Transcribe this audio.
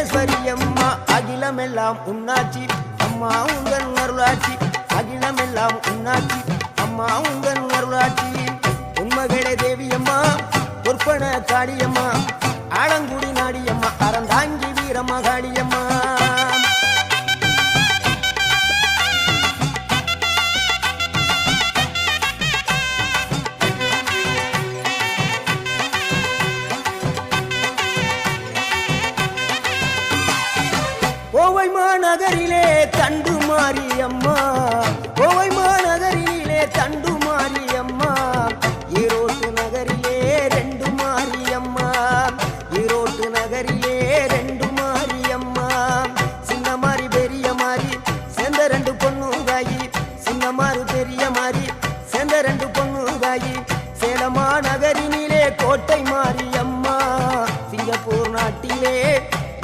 மகேஸ்வரி அம்மா அகிலமெல்லாம் உன்னாட்சி அம்மா உங்கள் அருளாட்சி அகிலமெல்லாம் உன்னாட்சி அம்மா உங்கள் அருளாட்சி உண்மகளே தேவியம்மா பொற்பன காளியம்மா ஆலங்குடி நாடியம்மா அறந்தாங்கி வீரம்மா காளியம்மா கோவை மாநகரிலே தண்டு மாரியம்மா கோவை